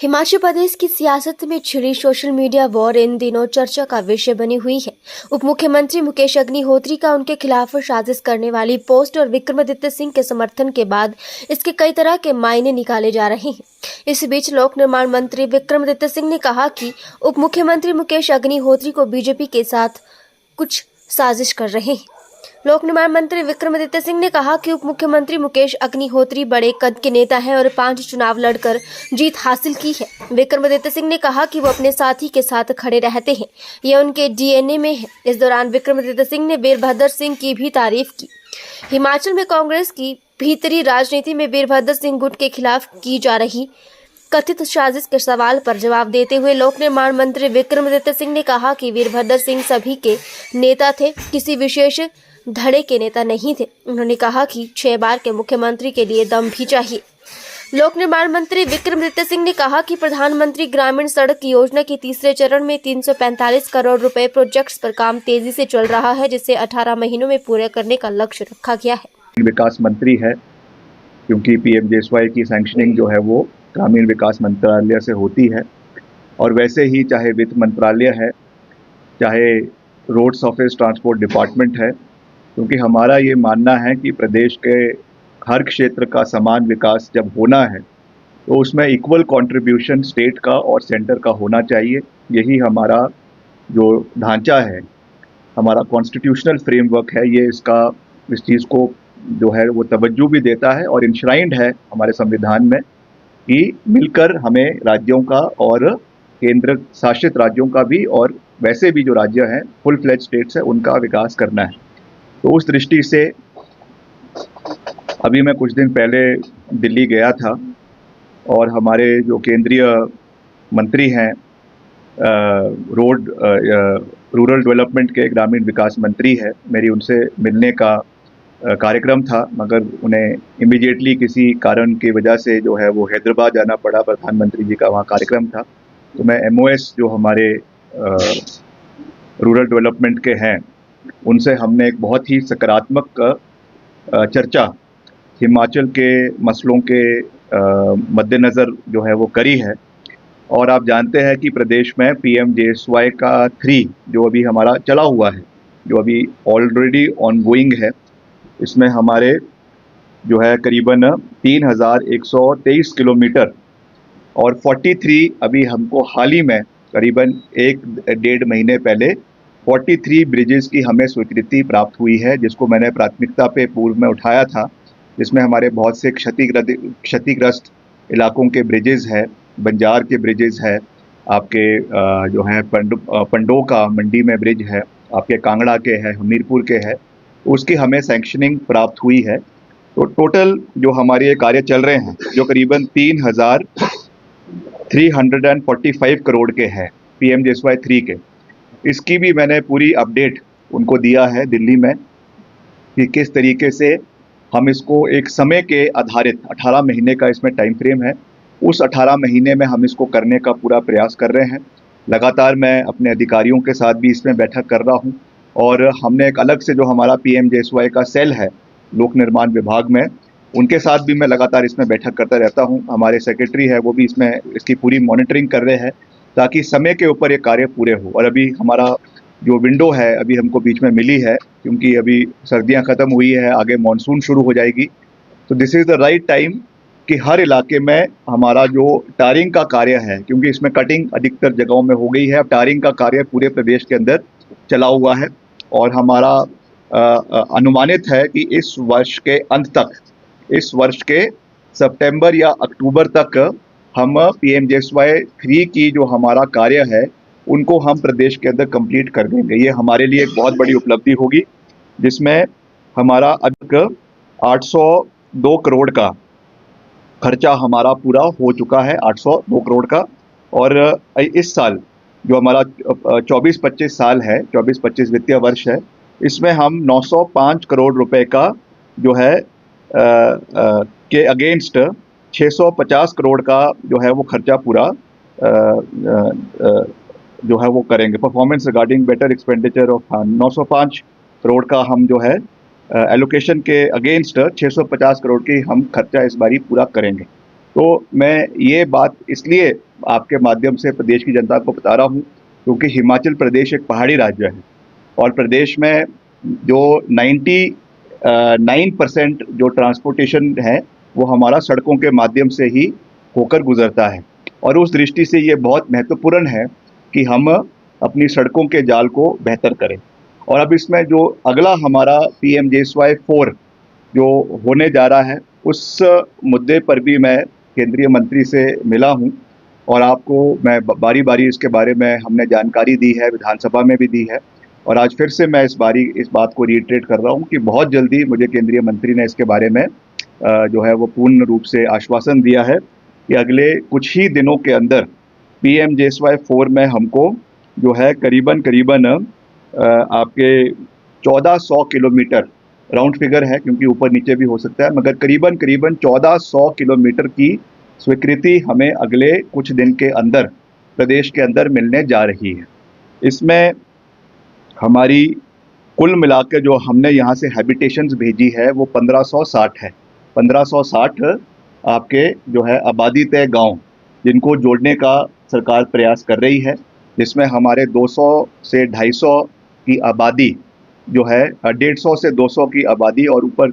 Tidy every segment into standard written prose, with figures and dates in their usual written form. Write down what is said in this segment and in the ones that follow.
हिमाचल प्रदेश की सियासत में छिड़ी सोशल मीडिया वॉर इन दिनों चर्चा का विषय बनी हुई है। उप मुख्यमंत्री मुकेश अग्निहोत्री का उनके खिलाफ साजिश करने वाली पोस्ट और विक्रमादित्य सिंह के समर्थन के बाद इसके कई तरह के मायने निकाले जा रहे हैं। इस बीच लोक निर्माण मंत्री विक्रमादित्य सिंह ने कहा कि उप मुख्यमंत्री मुकेश अग्निहोत्री को बीजेपी के साथ कुछ साजिश कर रहे हैं। लोक निर्माण मंत्री विक्रमादित्य सिंह ने कहा कि उप मुख्यमंत्री मुकेश अग्निहोत्री बड़े कद के नेता हैं और 5 चुनाव लड़कर जीत हासिल की है। विक्रमादित्य सिंह ने कहा कि वो अपने साथी के साथ खड़े रहते हैं, यह उनके डीएनए में है। इस दौरान विक्रमादित्य सिंह ने वीरभद्र सिंह की भी तारीफ की। हिमाचल में कांग्रेस की भीतरी राजनीति में वीरभद्र सिंह गुट के खिलाफ की जा रही कथित साजिश के सवाल पर जवाब देते हुए लोक निर्माण मंत्री विक्रमादित्य सिंह ने कहा कि वीरभद्र सिंह सभी के नेता थे, किसी विशेष धड़े के नेता नहीं थे। उन्होंने कहा कि 6 बार के मुख्यमंत्री के लिए दम भी चाहिए। लोक निर्माण मंत्री विक्रमादित्य सिंह ने कहा कि प्रधानमंत्री ग्रामीण सड़क योजना के तीसरे चरण में 345 करोड़ रुपए प्रोजेक्ट्स पर काम तेजी से चल रहा है, जिसे 18 महीनों में पूरा करने का लक्ष्य रखा गया है। विकास मंत्री है क्योंकि पीएमजेएसवाई की सैंक्शनिंग जो है वो ग्रामीण विकास मंत्रालय से होती है, और वैसे ही चाहे वित्त मंत्रालय है, चाहे रोड्स ऑफिस ट्रांसपोर्ट डिपार्टमेंट है, क्योंकि हमारा ये मानना है कि प्रदेश के हर क्षेत्र का समान विकास जब होना है तो उसमें इक्वल कंट्रीब्यूशन स्टेट का और सेंटर का होना चाहिए। यही हमारा जो ढांचा है, हमारा कॉन्स्टिट्यूशनल फ्रेमवर्क है, ये इस चीज़ को जो है वो तवज्जो भी देता है और इंश्राइंड है हमारे संविधान में कि मिलकर हमें राज्यों का और केंद्र शासित राज्यों का भी और वैसे भी जो राज्य हैं फुल फ्लेज स्टेट्स है उनका विकास करना है। तो उस दृष्टि से अभी मैं कुछ दिन पहले दिल्ली गया था और हमारे जो केंद्रीय मंत्री हैं रूरल डेवलपमेंट के ग्रामीण विकास मंत्री है, मेरी उनसे मिलने का कार्यक्रम था, मगर उन्हें इमीडिएटली किसी कारण की वजह से जो है वो हैदराबाद जाना पड़ा। प्रधानमंत्री जी का वहाँ कार्यक्रम था, तो मैं एमओएस जो हमारे रूरल डेवलपमेंट के हैं उनसे हमने एक बहुत ही सकारात्मक चर्चा हिमाचल के मसलों के मद्देनज़र जो है वो करी है। और आप जानते हैं कि प्रदेश में पीएमजेएसवाई का 3 जो अभी हमारा चला हुआ है, जो अभी ऑलरेडी ऑनगोइंग है, इसमें हमारे जो है करीबन 3123 किलोमीटर और 43 अभी हमको हाल ही में करीबन 1-1.5 महीने पहले 43 ब्रिजेस की हमें स्वीकृति प्राप्त हुई है, जिसको मैंने प्राथमिकता पे पूर्व में उठाया था, जिसमें हमारे बहुत से क्षतिग्रस्त इलाकों के ब्रिजेस है, बंजार के ब्रिजेस है, आपके जो है पंडो का मंडी में ब्रिज है, आपके कांगड़ा के है, हमीरपुर के है, उसकी हमें सैंक्शनिंग प्राप्त हुई है। तो टोटल जो हमारे ये कार्य चल रहे हैं जो करीबन 3,345 करोड़ के हैं पीएमजेएसवाई 3 के, इसकी भी मैंने पूरी अपडेट उनको दिया है दिल्ली में कि किस तरीके से हम इसको एक समय के आधारित 18 महीने का इसमें टाइम फ्रेम है, उस 18 महीने में हम इसको करने का पूरा प्रयास कर रहे हैं। लगातार मैं अपने अधिकारियों के साथ भी इसमें बैठक कर रहा हूं और हमने एक अलग से जो हमारा पीएमजेएसवाई का सेल है लोक निर्माण विभाग में, उनके साथ भी मैं लगातार इसमें बैठक करता रहता हूं। हमारे सेक्रेटरी है वो भी इसमें इसकी पूरी मॉनिटरिंग कर रहे हैं ताकि समय के ऊपर ये कार्य पूरे हो। और अभी हमारा जो विंडो है अभी हमको बीच में मिली है, क्योंकि अभी सर्दियां ख़त्म हुई है, आगे मानसून शुरू हो जाएगी, तो this is the right time कि हर इलाके में हमारा जो टारिंग का कार्य है, क्योंकि इसमें कटिंग अधिकतर जगहों में हो गई है, अब टारिंग का कार्य पूरे प्रदेश के अंदर चला हुआ है और हमारा अनुमानित है कि इस वर्ष के अंत तक, इस वर्ष के सितंबर या अक्टूबर तक हम पीएमजेएसवाई 3 की जो हमारा कार्य है उनको हम प्रदेश के अंदर कंप्लीट कर देंगे। ये हमारे लिए एक बहुत बड़ी उपलब्धि होगी, जिसमें हमारा अब तक 802 करोड़ का खर्चा हमारा पूरा हो चुका है, 802 करोड़ का। और इस साल जो हमारा 24-25 साल है, 24-25 वित्तीय वर्ष है, इसमें हम 905 करोड़ रुपए का जो है के अगेंस्ट 650 करोड़ का जो है वो खर्चा पूरा जो है वो करेंगे। Performance regarding better expenditure of 905 crore का हम जो है एलोकेशन के अगेंस्ट 650 करोड़ की हम खर्चा इस बारी पूरा करेंगे। तो मैं ये बात इसलिए आपके माध्यम से प्रदेश की जनता को बता रहा हूँ, क्योंकि हिमाचल प्रदेश एक पहाड़ी राज्य है और प्रदेश में जो 9% जो ट्रांसपोर्टेशन है वो हमारा सड़कों के माध्यम से ही होकर गुजरता है। और उस दृष्टि से ये बहुत महत्वपूर्ण है कि हम अपनी सड़कों के जाल को बेहतर करें। और अब इसमें जो अगला हमारा PMJSY 4 जो होने जा रहा है, उस मुद्दे पर भी मैं केंद्रीय मंत्री से मिला हूँ और आपको मैं बारी बारी इसके बारे में हमने जानकारी दी है, विधानसभा में भी दी है। और आज फिर से मैं इस बात को रिइटरेट कर रहा हूँ कि बहुत जल्दी मुझे केंद्रीय मंत्री ने इसके बारे में जो है वो पूर्ण रूप से आश्वासन दिया है कि अगले कुछ ही दिनों के अंदर PMJSY 4 में हमको जो है करीबन आपके 1400 किलोमीटर, राउंड फिगर है क्योंकि ऊपर नीचे भी हो सकता है, मगर करीबन 1400 किलोमीटर की स्वीकृति हमें अगले कुछ दिन के अंदर प्रदेश के अंदर मिलने जा रही है। इसमें हमारी कुल मिलाकर जो हमने यहाँ से हैबिटेशंस भेजी है वो 1560 है। 1560 आपके जो है आबादी तय गांव जिनको जोड़ने का सरकार प्रयास कर रही है, जिसमें हमारे 200 से 250 की आबादी जो है 150 से 200 की आबादी और ऊपर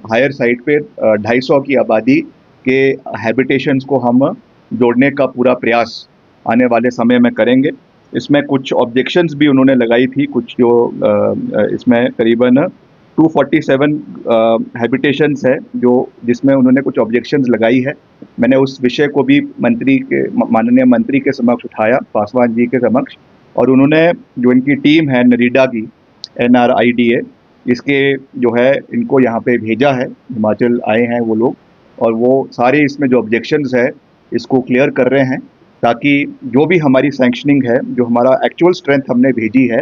हायर साइड पे 250 की आबादी के हैबिटेशंस को हम जोड़ने का पूरा प्रयास आने वाले समय में करेंगे। इसमें कुछ ऑब्जेक्शंस भी उन्होंने लगाई थी, कुछ जो इसमें करीबन 247 हैबिटेशंस है जो जिसमें उन्होंने कुछ ऑब्जेक्शंस लगाई है। मैंने उस विषय को भी माननीय मंत्री के समक्ष उठाया, पासवान जी के समक्ष, और उन्होंने जो इनकी टीम है नरीडा की NRIDA इसके जो है इनको यहाँ पे भेजा है, हिमाचल आए हैं वो लोग, और वो सारे इसमें जो ऑब्जेक्शंस है इसको क्लियर कर रहे हैं ताकि जो भी हमारी सैंक्शनिंग है, जो हमारा एक्चुअल स्ट्रेंथ हमने भेजी है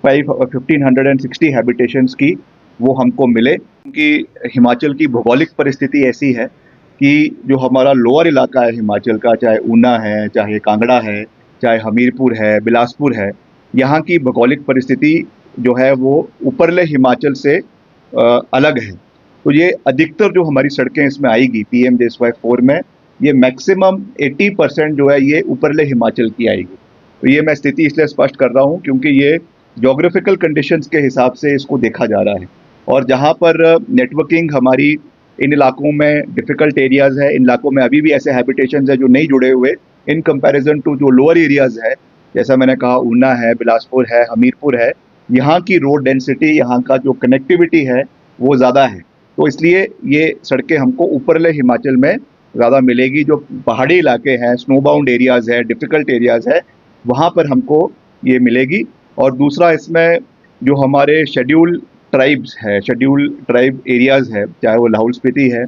1560 हैबिटेशंस की, वो हमको मिले। क्योंकि हिमाचल की भौगोलिक परिस्थिति ऐसी है कि जो हमारा लोअर इलाका है हिमाचल का, चाहे ऊना है, चाहे कांगड़ा है, चाहे हमीरपुर है, बिलासपुर है, यहाँ की भौगोलिक परिस्थिति जो है वो ऊपरले हिमाचल से अलग है। तो ये अधिकतर जो हमारी सड़कें इसमें आएगी PMJSY 4 में, ये मैक्सिमम 80% जो है ये ऊपरले हिमाचल की आएगी। तो ये मैं स्थिति इसलिए स्पष्ट कर रहा हूँ क्योंकि ये ज्योग्राफिकल कंडीशंस के हिसाब से इसको देखा जा रहा है। और जहाँ पर नेटवर्किंग हमारी इन इलाकों में डिफ़िकल्ट एरियाज़ है, इन इलाकों में अभी भी ऐसे हैबिटेशंस है जो नहीं जुड़े हुए इन कंपैरिजन टू जो लोअर एरियाज़ है, जैसा मैंने कहा ऊना है, बिलासपुर है, हमीरपुर है, यहाँ की रोड डेंसिटी, यहाँ का जो कनेक्टिविटी है वो ज़्यादा है। तो इसलिए ये सड़कें हमको ऊपरले हिमाचल में ज़्यादा मिलेगी। जो पहाड़ी इलाके हैं, स्नो बाउंड एरियाज़ है, डिफ़िकल्ट एरियाज़ है, वहाँ पर हमको ये मिलेगी। और दूसरा इसमें जो हमारे शेड्यूल ट्राइब्स है, शेड्यूल ट्राइब एरियाज़ है, चाहे वो लाहौल स्पीति है,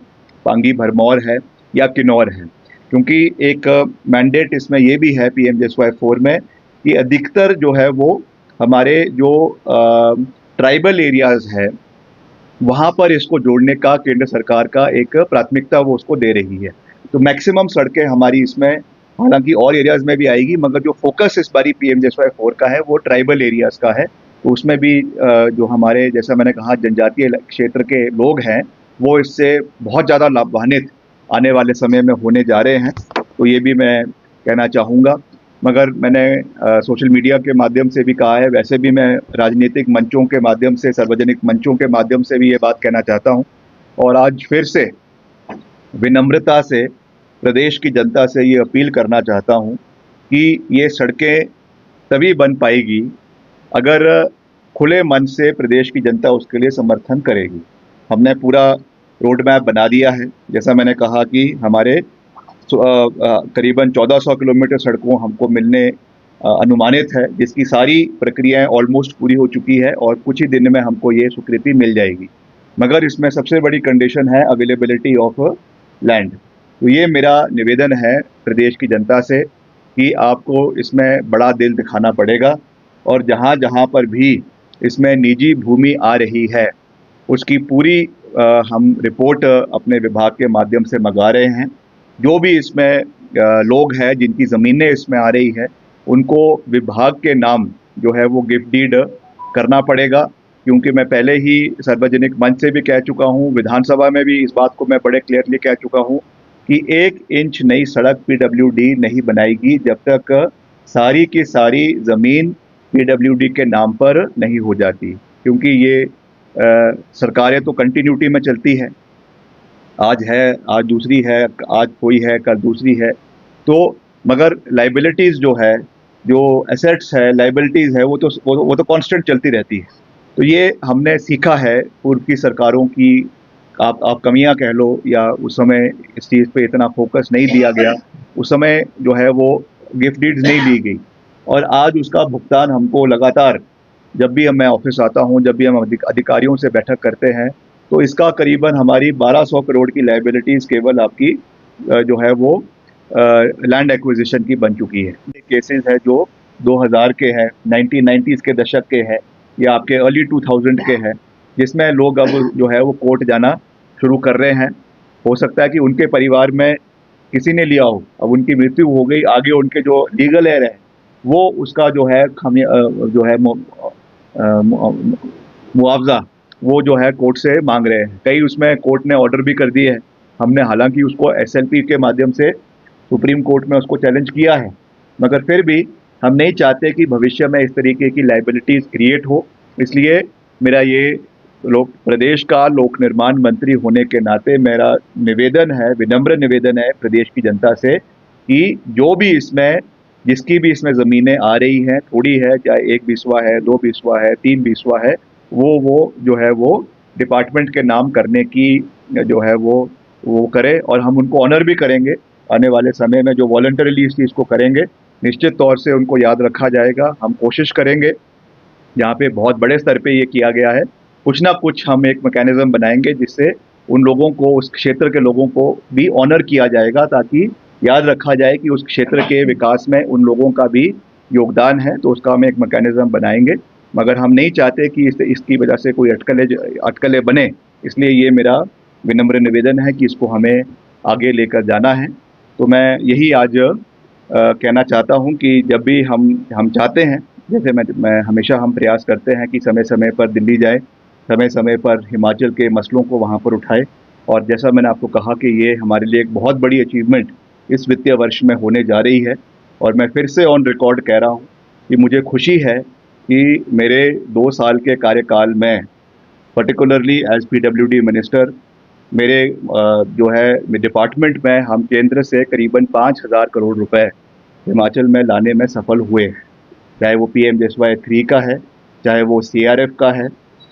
पांगी भरमौर है या किन्नौर है, क्योंकि एक मैंडेट इसमें ये भी है PMJSY 4 में कि अधिकतर जो है वो हमारे जो ट्राइबल एरियाज़ है वहाँ पर इसको जोड़ने का केंद्र सरकार का एक प्राथमिकता वो उसको दे रही है। तो मैक्सिमम सड़कें हमारी इसमें हालांकि और एरियाज़ में भी आएगी, मगर जो फोकस इस बारी PMJSY 4 का है वो ट्राइबल एरियाज़ का है। तो उसमें भी जो हमारे, जैसा मैंने कहा, जनजातीय क्षेत्र के लोग हैं वो इससे बहुत ज़्यादा लाभान्वित आने वाले समय में होने जा रहे हैं। तो ये भी मैं कहना चाहूँगा। मगर मैंने सोशल मीडिया के माध्यम से भी कहा है, वैसे भी मैं राजनीतिक मंचों के माध्यम से, सार्वजनिक मंचों के माध्यम से भी ये बात कहना चाहता हूँ। और आज फिर से विनम्रता से प्रदेश की जनता से ये अपील करना चाहता हूँ कि ये सड़कें तभी बन पाएगी अगर खुले मन से प्रदेश की जनता उसके लिए समर्थन करेगी। हमने पूरा रोड मैप बना दिया है, जैसा मैंने कहा कि हमारे करीबन 1400 किलोमीटर सड़कों हमको मिलने अनुमानित है, जिसकी सारी प्रक्रियाएं ऑलमोस्ट पूरी हो चुकी है और कुछ ही दिन में हमको ये स्वीकृति मिल जाएगी। मगर इसमें सबसे बड़ी कंडीशन है अवेलेबिलिटी ऑफ लैंड। तो ये मेरा निवेदन है प्रदेश की जनता से कि आपको इसमें बड़ा दिल दिखाना पड़ेगा और जहाँ जहाँ पर भी इसमें निजी भूमि आ रही है उसकी पूरी हम रिपोर्ट अपने विभाग के माध्यम से मंगा रहे हैं। जो भी इसमें लोग हैं जिनकी ज़मीनें इसमें आ रही है उनको विभाग के नाम जो है वो गिफ्ट डीड करना पड़ेगा, क्योंकि मैं पहले ही सार्वजनिक मंच से भी कह चुका हूँ, विधानसभा में भी इस बात को मैं बड़े क्लियरली कह चुका हूँ कि 1 इंच नई सड़क पीडब्ल्यूडी नहीं बनाएगी जब तक सारी की सारी ज़मीन पीडब्ल्यूडी के नाम पर नहीं हो जाती, क्योंकि ये सरकारें तो कंटिन्यूटी में चलती है, आज है, आज दूसरी है, आज कोई है, कल दूसरी है। तो मगर लाइबिलिटीज़ जो है, जो एसेट्स है, लाइबिलिटीज़ है, वो तो कांस्टेंट चलती रहती है। तो ये हमने सीखा है पूर्व की सरकारों की, आप कमियां कह लो, या उस समय इस चीज़ पे इतना फोकस नहीं दिया गया, उस समय जो है वो गिफ्ट डीड्स नहीं दी गई, और आज उसका भुगतान हमको लगातार, जब भी मैं ऑफिस आता हूँ, जब भी हम अधिकारियों से बैठक करते हैं, तो इसका करीबन हमारी 1200 करोड़ की लाइबिलिटीज़ केवल आपकी जो है वो लैंड एक्विजिशन की बन चुकी है। केसेस है जो 2000 के हैं, 1990s के दशक के हैं, या आपके अर्ली 2000 के हैं, जिसमें लोग अब जो है वो कोर्ट जाना शुरू कर रहे हैं। हो सकता है कि उनके परिवार में किसी ने लिया हो, अब उनकी मृत्यु हो गई, आगे उनके जो लीगल एयर है वो उसका जो है जो है मुआवजा वो जो है कोर्ट से मांग रहे हैं। कई उसमें कोर्ट ने ऑर्डर भी कर दिए हैं। हमने हालांकि उसको एसएलपी के माध्यम से सुप्रीम कोर्ट में उसको चैलेंज किया है, मगर फिर भी हम नहीं चाहते कि भविष्य में इस तरीके की लाइबिलिटीज़ क्रिएट हो। इसलिए मेरा ये प्रदेश का लोक निर्माण मंत्री होने के नाते मेरा निवेदन है, विनम्र निवेदन है प्रदेश की जनता से, कि जो भी इसमें, जिसकी भी इसमें ज़मीनें आ रही हैं, थोड़ी है, चाहे 1 बीसवा है, 2 बीसवा है, 3 बीसवा है, वो जो है वो डिपार्टमेंट के नाम करने की जो है वो करे, और हम उनको ऑनर भी करेंगे। आने वाले समय में जो वॉलंटरीली इस चीज़ को करेंगे, निश्चित तौर से उनको याद रखा जाएगा। हम कोशिश करेंगे, जहाँ पे बहुत बड़े स्तर पे ये किया गया है, कुछ ना कुछ हम एक मैकेनिज्म बनाएंगे जिससे उन लोगों को, उस क्षेत्र के लोगों को भी ऑनर किया जाएगा, ताकि याद रखा जाए कि उस क्षेत्र के विकास में उन लोगों का भी योगदान है। तो उसका हम एक मैकेनिज्म बनाएंगे, मगर हम नहीं चाहते कि इसकी वजह से कोई अटकलें बने। इसलिए ये मेरा विनम्र निवेदन है कि इसको हमें आगे लेकर जाना है। तो मैं यही आज कहना चाहता हूँ कि जब भी हम चाहते हैं, जैसे मैं हमेशा हम प्रयास करते हैं कि समय समय पर दिल्ली जाए, समय समय पर हिमाचल के मसलों को वहाँ पर उठाए, और जैसा मैंने आपको कहा कि ये हमारे लिए एक बहुत बड़ी अचीवमेंट इस वित्तीय वर्ष में होने जा रही है। और मैं फिर से ऑन रिकॉर्ड कह रहा हूँ कि मुझे खुशी है कि मेरे 2 साल के कार्यकाल में, पर्टिकुलरली एज पीडब्ल्यूडी मिनिस्टर, मेरे जो है डिपार्टमेंट में हम केंद्र से करीबन 5,000 करोड़ रुपए हिमाचल में लाने में सफल हुए हैं। चाहे वो PMJSY 3 का है, चाहे वो CRF का है,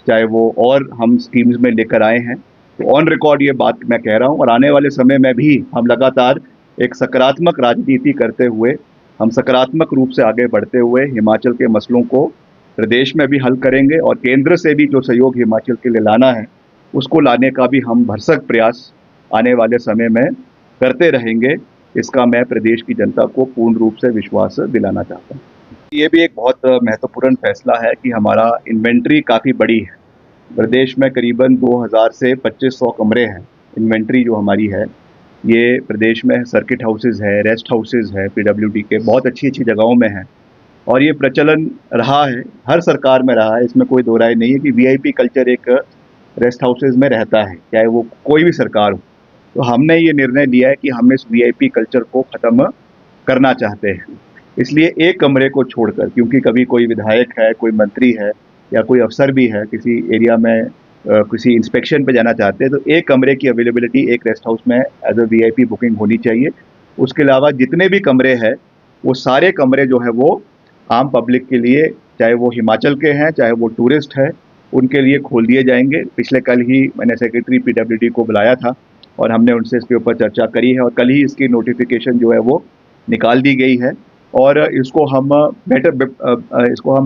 चाहे वो और हम स्कीम्स में लेकर आए हैं। तो ऑन रिकॉर्ड ये बात मैं कह रहा हूँ, और आने वाले समय में भी हम लगातार एक सकारात्मक राजनीति करते हुए, हम सकारात्मक रूप से आगे बढ़ते हुए हिमाचल के मसलों को प्रदेश में भी हल करेंगे, और केंद्र से भी जो सहयोग हिमाचल के लिए लाना है उसको लाने का भी हम भरसक प्रयास आने वाले समय में करते रहेंगे। इसका मैं प्रदेश की जनता को पूर्ण रूप से विश्वास दिलाना चाहता हूँ। ये भी एक बहुत महत्वपूर्ण फैसला है कि हमारा इन्वेंट्री काफ़ी बड़ी है। प्रदेश में करीबन 2000 से 2500 कमरे हैं। इन्वेंट्री जो हमारी है, ये प्रदेश में सर्किट हाउसेज है, रेस्ट हाउसेज है, पीडब्ल्यूडी के बहुत अच्छी अच्छी जगहों में है, और ये प्रचलन रहा है, हर सरकार में रहा है। इसमें कोई दो राय नहीं है कि VIP कल्चर एक रेस्ट हाउसेज में रहता है, चाहे वो कोई भी सरकार हो। तो हमने ये निर्णय लिया है कि हम इस VIP कल्चर को ख़त्म करना चाहते हैं। इसलिए एक कमरे को छोड़कर, क्योंकि कभी कोई विधायक है, कोई मंत्री है, या कोई अफसर भी है, किसी एरिया में किसी इंस्पेक्शन पे जाना चाहते हैं, तो एक कमरे की अवेलेबिलिटी एक रेस्ट हाउस में एज अ VIP बुकिंग होनी चाहिए। उसके अलावा जितने भी कमरे हैं, वो सारे कमरे जो है वो आम पब्लिक के लिए, चाहे वो हिमाचल के हैं, चाहे वो टूरिस्ट है, उनके लिए खोल दिए जाएंगे। पिछले कल ही मैंने सेक्रेटरी PWD को बुलाया था, और हमने उनसे इसके ऊपर चर्चा करी है, और कल ही इसकी नोटिफिकेशन जो है वो निकाल दी गई है, और इसको हम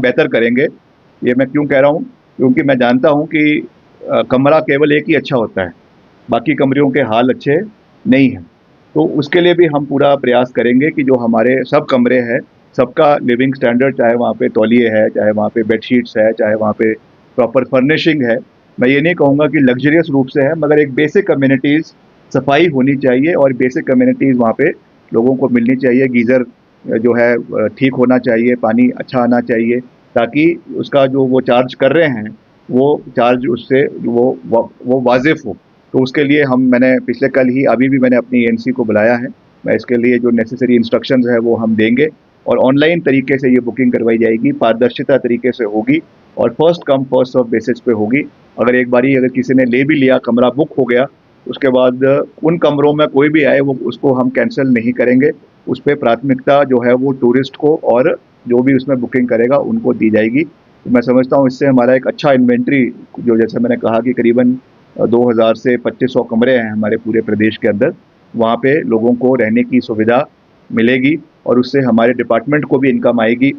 बेहतर करेंगे। ये मैं क्यों कह रहा हूँ, क्योंकि मैं जानता हूँ कि कमरा केवल एक ही अच्छा होता है, बाकी कमरों के हाल अच्छे नहीं हैं। तो उसके लिए भी हम पूरा प्रयास करेंगे कि जो हमारे सब कमरे हैं, सबका लिविंग स्टैंडर्ड, चाहे वहाँ पे तौलिए है, चाहे वहाँ पे बेडशीट्स है, चाहे वहाँ पे प्रॉपर फर्निशिंग है, मैं ये नहीं कहूँगा कि लग्जरियस रूप से है, मगर एक बेसिक कम्युनिटीज़ सफाई होनी चाहिए, और बेसिक कम्युनिटीज़ वहाँ पे लोगों को मिलनी चाहिए। गीज़र जो है ठीक होना चाहिए, पानी अच्छा आना चाहिए, ताकि उसका जो वो चार्ज कर रहे हैं, वो चार्ज उससे वो वाजिब हो। तो उसके लिए मैंने पिछले कल ही अभी भी मैंने अपनी एएनसी को बुलाया है। मैं इसके लिए जो नेसेसरी इंस्ट्रक्शंस है वो हम देंगे और ऑनलाइन तरीके से ये बुकिंग करवाई जाएगी, पारदर्शिता तरीके से होगी और first come first serve basis पे होगी। अगर किसी ने ले भी लिया, कमरा बुक हो गया, उसके बाद उन कमरों में कोई भी आए वो उसको हम कैंसिल नहीं करेंगे। उस पर प्राथमिकता जो है वो टूरिस्ट को और जो भी उसमें बुकिंग करेगा उनको दी जाएगी। तो मैं समझता हूँ इससे हमारा एक अच्छा इन्वेंट्री, जो जैसे मैंने कहा कि करीबन 2000 से 2500 कमरे हैं हमारे पूरे प्रदेश के अंदर, वहाँ पे लोगों को रहने की सुविधा मिलेगी और उससे हमारे डिपार्टमेंट को भी इनकम आएगी।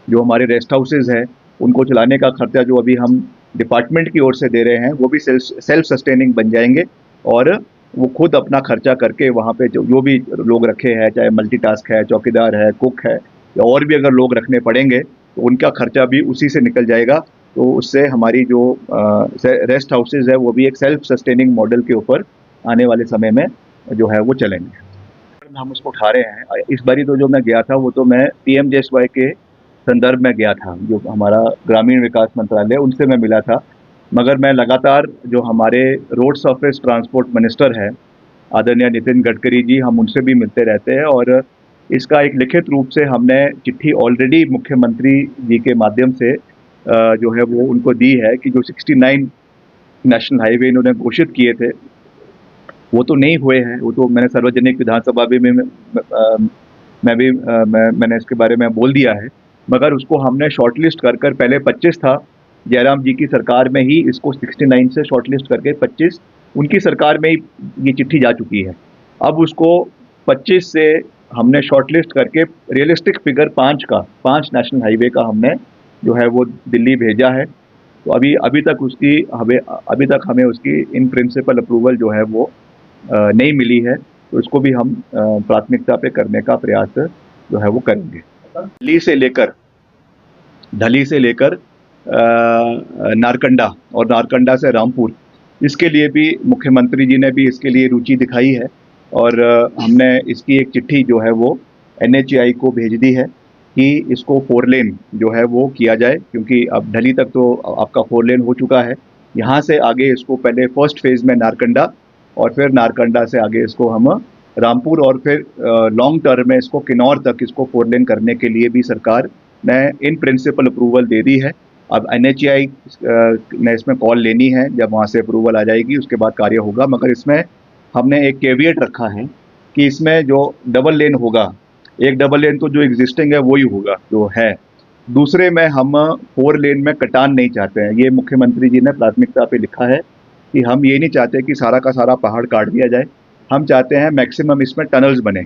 जो हमारे रेस्ट हाउसेज हैं उनको चलाने का खर्चा जो अभी हम डिपार्टमेंट की ओर से दे रहे हैं वो भी सेल्फ सस्टेनिंग बन जाएंगे और वो खुद अपना खर्चा करके वहाँ पे जो भी लोग रखे हैं, चाहे मल्टीटास्क है, चौकीदार है, कुक है या और भी अगर लोग रखने पड़ेंगे तो उनका खर्चा भी उसी से निकल जाएगा। तो उससे हमारी जो रेस्ट हाउसेज है वो भी एक सेल्फ सस्टेनिंग मॉडल के ऊपर आने वाले समय में जो है वो चलेंगे। हम उसको उठा रहे हैं। इस बारी तो जो मैं गया था वो तो मैं पीएमजेएसवाई के संदर्भ में गया था, जो हमारा ग्रामीण विकास मंत्रालय, उनसे मैं मिला था। मगर मैं लगातार जो हमारे रोड सरफेस ट्रांसपोर्ट मिनिस्टर है आदरणीय नितिन गडकरी जी, हम उनसे भी मिलते रहते हैं और इसका एक लिखित रूप से हमने चिट्ठी ऑलरेडी मुख्यमंत्री जी के माध्यम से जो है वो उनको दी है कि जो 69 नेशनल हाईवे इन्होंने घोषित किए थे वो तो नहीं हुए हैं। वो तो मैंने सार्वजनिक विधानसभा भी मैंने इसके बारे में बोल दिया है, मगर उसको हमने शॉर्टलिस्ट कर पहले 25 था, जयराम जी की सरकार में ही इसको 69 से शॉर्टलिस्ट करके 25 उनकी सरकार में ही ये चिट्ठी जा चुकी है। अब उसको 25 से हमने शॉर्टलिस्ट करके रियलिस्टिक फिगर 5 नेशनल हाईवे का हमने जो है वो दिल्ली भेजा है। तो अभी तक हमें उसकी इन प्रिंसिपल अप्रूवल जो है वो नहीं मिली है, तो इसको भी हम प्राथमिकता पे करने का प्रयास जो है वो करेंगे। ढली से लेकर नारकंडा और नारकंडा से रामपुर, इसके लिए भी मुख्यमंत्री जी ने भी इसके लिए रुचि दिखाई है और हमने इसकी एक चिट्ठी जो है वो NHAI को भेज दी है कि इसको 4 लेन जो है वो किया जाए, क्योंकि अब ढली तक तो आपका 4 लेन हो चुका है। यहाँ से आगे इसको पहले फर्स्ट फेज़ में नारकंडा और फिर नारकंडा से आगे इसको हम रामपुर और फिर लॉन्ग टर्म में इसको किन्नौर तक इसको 4 लेन करने के लिए भी सरकार ने इन प्रिंसिपल अप्रूवल दे दी है। अब NHAI ने इसमें कॉल लेनी है, जब वहाँ से अप्रूवल आ जाएगी उसके बाद कार्य होगा। मगर इसमें हमने एक कैविएट रखा है कि इसमें जो डबल लेन होगा, एक डबल लेन तो जो एग्जिस्टिंग है वही होगा जो है, दूसरे में हम 4 लेन में कटान नहीं चाहते हैं। ये मुख्यमंत्री जी ने प्राथमिकता पे लिखा है कि हम ये नहीं चाहते कि सारा का सारा पहाड़ काट दिया जाए। हम चाहते हैं मैक्सिमम इसमें टनल्स बने,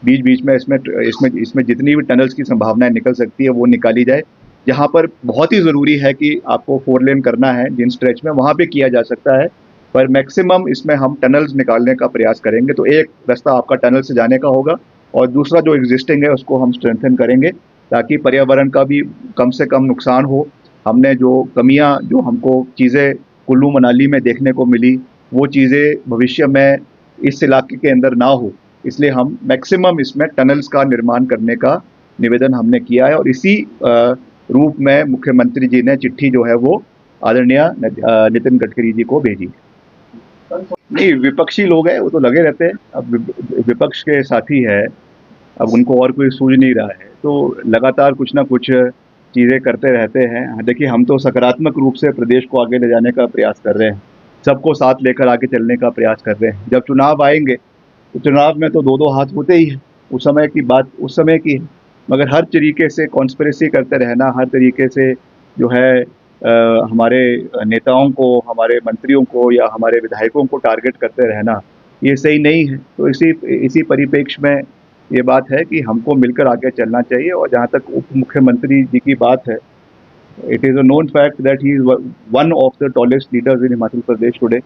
बीच बीच में इसमें जितनी भी टनल्स की संभावनाएं निकल सकती है वो निकाली जाए। जहाँ पर बहुत ही ज़रूरी है कि आपको 4 लेन करना है जिन स्ट्रेच में, वहाँ पे किया जा सकता है, पर मैक्सिमम इसमें हम टनल्स निकालने का प्रयास करेंगे। तो एक रास्ता आपका टनल से जाने का होगा और दूसरा जो एग्जिस्टिंग है उसको हम स्ट्रेंथन करेंगे ताकि पर्यावरण का भी कम से कम नुकसान हो। हमने जो कमियां, जो हमको चीज़ें कुल्लू मनाली में देखने को मिली, वो चीज़ें भविष्य में इस इलाके के अंदर ना हो, इसलिए हम मैक्सिमम इसमें टनल्स का निर्माण करने का निवेदन हमने किया है और इसी रूप में मुख्यमंत्री जी ने चिट्ठी जो है वो आदरणीय नितिन गडकरी जी को भेजी। नहीं, विपक्षी लोग हैं वो तो लगे रहते हैं, अब विपक्ष के साथी है, अब उनको और कोई सूझ नहीं रहा है तो लगातार कुछ ना कुछ चीज़ें करते रहते हैं। देखिए, हम तो सकारात्मक रूप से प्रदेश को आगे ले जाने का प्रयास कर रहे हैं, सबको साथ लेकर आगे चलने का प्रयास कर रहे हैं। जब चुनाव आएंगे तो चुनाव में तो 2-2 हाथ होते ही हैं, उस समय की बात उस समय की है। मगर हर तरीके से कॉन्स्पिरेसी करते रहना, हर तरीके से जो है हमारे नेताओं को, हमारे मंत्रियों को या हमारे विधायकों को टारगेट करते रहना, ये सही नहीं है। तो इसी परिप्रेक्ष्य में ये बात है कि हमको मिलकर आगे चलना चाहिए। और जहाँ तक उप मुख्यमंत्री जी की बात है, it is a known fact that he is one of the tallest leaders in Himachal Pradesh today.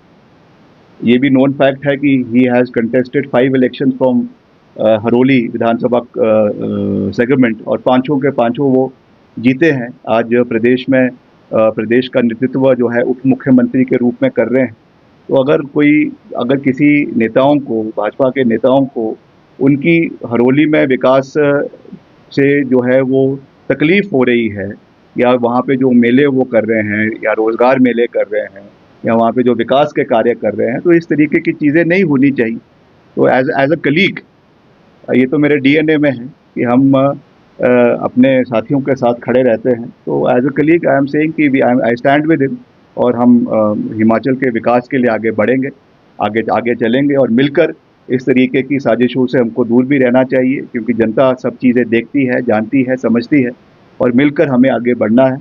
ये भी नोन फैक्ट है कि he has contested 5 election from Haroli Vidhan Sabha segment और पांचों के पांचों वो जीते हैं। आज प्रदेश का नेतृत्व जो है उप मुख्यमंत्री के रूप में कर रहे हैं। तो अगर किसी नेताओं को, भाजपा के नेताओं को, उनकी हरोली में विकास से जो है वो तकलीफ हो रही है या वहाँ पे जो मेले वो कर रहे हैं या रोज़गार मेले कर रहे हैं या वहाँ पे जो विकास के कार्य कर रहे हैं, तो इस तरीके की चीज़ें नहीं होनी चाहिए। तो एज अ कलीग ये तो मेरे डीएनए में है कि हम अपने साथियों के साथ खड़े रहते हैं। तो as a colleague I am saying कि आई स्टैंड विद हिम और हम हिमाचल के विकास के लिए आगे बढ़ेंगे, आगे आगे चलेंगे और मिलकर इस तरीके की साजिशों से हमको दूर भी रहना चाहिए, क्योंकि जनता सब चीज़ें देखती है, जानती है, समझती है और मिलकर हमें आगे बढ़ना है,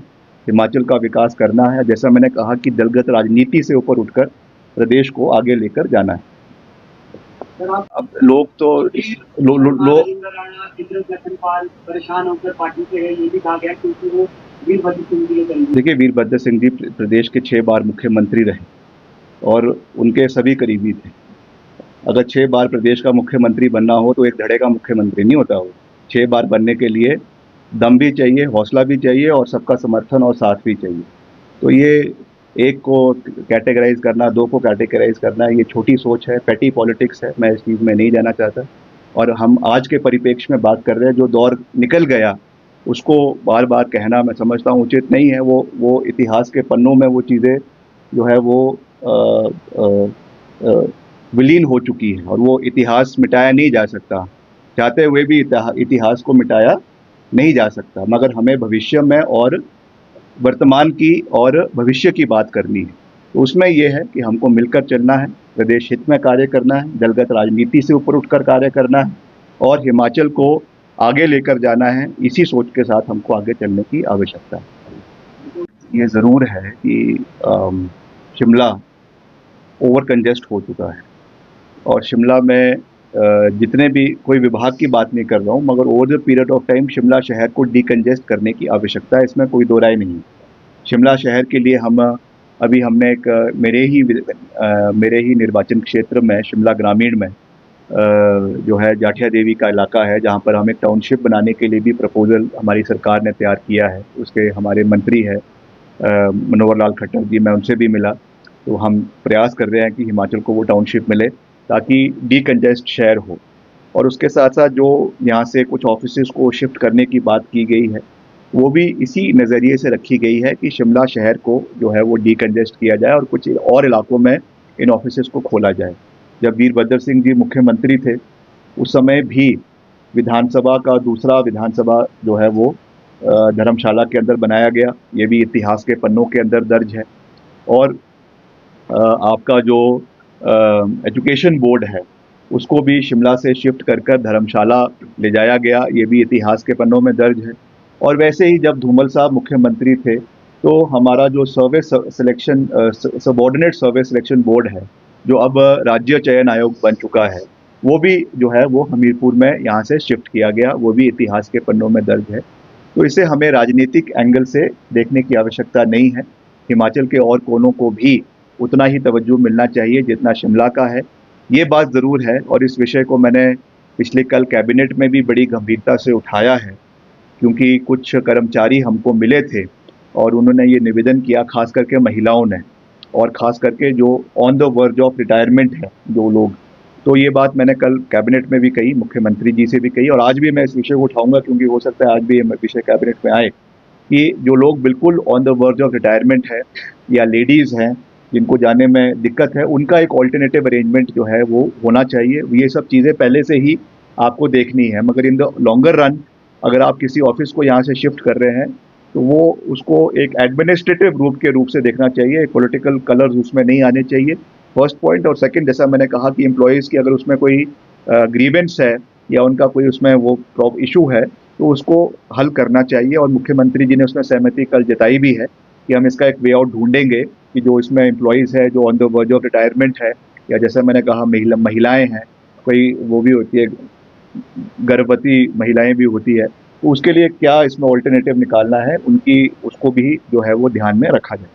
हिमाचल का विकास करना है। जैसा मैंने कहा कि दलगत राजनीति से ऊपर उठकर प्रदेश को आगे लेकर जाना है। अब लोग तो परेशान होकर पार्टी से है, ये भी कहा गया क्योंकि वो वीरभद्र सिंह जी करेंगे। देखिए, वीरभद्र सिंह जी प्रदेश के 6 बार मुख्यमंत्री रहे और उनके सभी करीबी थे। अगर 6 बार प्रदेश का मुख्यमंत्री बनना हो तो एक धड़े का मुख्यमंत्री नहीं होता हो। 6 बार बनने के लिए दम भी चाहिए, हौसला भी चाहिए और सबका समर्थन और साथ भी चाहिए। तो ये एक को कैटेगराइज करना, 2 को कैटेगराइज करना, ये छोटी सोच है, पेटी पॉलिटिक्स है, मैं इस चीज़ में नहीं जाना चाहता। और हम आज के परिप्रेक्ष्य में बात कर रहे हैं, जो दौर निकल गया उसको बार बार कहना मैं समझता हूँ उचित नहीं है। वो इतिहास के पन्नों में वो चीज़ें जो है वो विलीन हो चुकी है और वो इतिहास मिटाया नहीं जा सकता। चाहते हुए भी इतिहास को मिटाया नहीं जा सकता, मगर हमें भविष्य में और वर्तमान की और भविष्य की बात करनी है। तो उसमें यह है कि हमको मिलकर चलना है, प्रदेश हित में कार्य करना है, दलगत राजनीति से ऊपर उठकर कार्य करना है और हिमाचल को आगे लेकर जाना है। इसी सोच के साथ हमको आगे चलने की आवश्यकता है। ये ज़रूर है कि शिमला ओवर कंजेस्ट हो चुका है और शिमला में जितने भी, कोई विभाग की बात नहीं कर रहा हूँ, मगर over the period of time Shimla शहर को डीकंजेस्ट करने की आवश्यकता है, इसमें कोई दो राय नहीं। शिमला शहर के लिए हमने एक मेरे ही निर्वाचन क्षेत्र में, शिमला ग्रामीण में जो है जाठिया देवी का इलाका है, जहाँ पर हम एक टाउनशिप बनाने के लिए भी प्रपोजल हमारी सरकार ने तैयार किया है। उसके हमारे मंत्री है मनोहर लाल खट्टर जी, मैं उनसे भी मिला। तो हम प्रयास कर रहे हैं कि हिमाचल को वो टाउनशिप मिले ताकि डीकंजेस्ट शहर हो। और उसके साथ साथ जो यहाँ से कुछ ऑफिसेस को शिफ्ट करने की बात की गई है, वो भी इसी नज़रिए से रखी गई है कि शिमला शहर को जो है वो डीकंजेस्ट किया जाए और कुछ और इलाकों में इन ऑफिसेस को खोला जाए। जब वीरभद्र सिंह जी मुख्यमंत्री थे उस समय भी विधानसभा का दूसरा विधानसभा जो है वो धर्मशाला के अंदर बनाया गया। ये भी इतिहास के पन्नों के अंदर दर्ज है। और आपका जो एजुकेशन बोर्ड है उसको भी शिमला से शिफ्ट कर धर्मशाला ले जाया गया, ये भी इतिहास के पन्नों में दर्ज है। और वैसे ही जब धूमल साहब मुख्यमंत्री थे तो हमारा जो service selection subordinate service selection board है, जो अब राज्य चयन आयोग बन चुका है, वो भी जो है वो हमीरपुर में यहाँ से शिफ्ट किया गया, वो भी इतिहास के पन्नों में दर्ज है। तो इसे हमें राजनीतिक एंगल से देखने की आवश्यकता नहीं है। हिमाचल के और कोनों को भी उतना ही तवज्जो मिलना चाहिए जितना शिमला का है, ये बात ज़रूर है। और इस विषय को मैंने पिछले कल कैबिनेट में भी बड़ी गंभीरता से उठाया है, क्योंकि कुछ कर्मचारी हमको मिले थे और उन्होंने ये निवेदन किया, खास करके महिलाओं ने, और ख़ास करके जो on the verge of retirement है जो लोग। तो ये बात मैंने कल कैबिनेट में भी कही, मुख्यमंत्री जी से भी कही और आज भी मैं इस विषय को उठाऊंगा, क्योंकि हो सकता है आज भी ये विषय कैबिनेट में आए कि जो लोग बिल्कुल on the verge of retirement है या लेडीज़ हैं जिनको जाने में दिक्कत है, उनका एक ऑल्टरनेटिव अरेंजमेंट जो है वो होना चाहिए। ये सब चीज़ें पहले से ही आपको देखनी है, मगर इन द लॉन्गर रन अगर आप किसी ऑफिस को यहाँ से शिफ्ट कर रहे हैं तो वो उसको एक एडमिनिस्ट्रेटिव रूप से देखना चाहिए, पॉलिटिकल कलर्स उसमें नहीं आने चाहिए, फर्स्ट पॉइंट। और सेकंड, जैसा मैंने कहा कि एम्प्लॉयज़ की अगर उसमें कोई ग्रीवेंस है या उनका कोई उसमें वो इशू है तो उसको हल करना चाहिए। और मुख्यमंत्री जी ने उसमें सहमति कल जताई भी है कि हम इसका एक वे आउट ढूंढेंगे कि जो इसमें एम्प्लॉयज़ है जो on the verge of retirement है, या जैसा मैंने कहा महिलाएँ हैं, कोई वो भी होती है, गर्भवती महिलाएं भी होती है, तो उसके लिए क्या इसमें ऑल्टरनेटिव निकालना है, उसको भी जो है वो ध्यान में रखा जाए।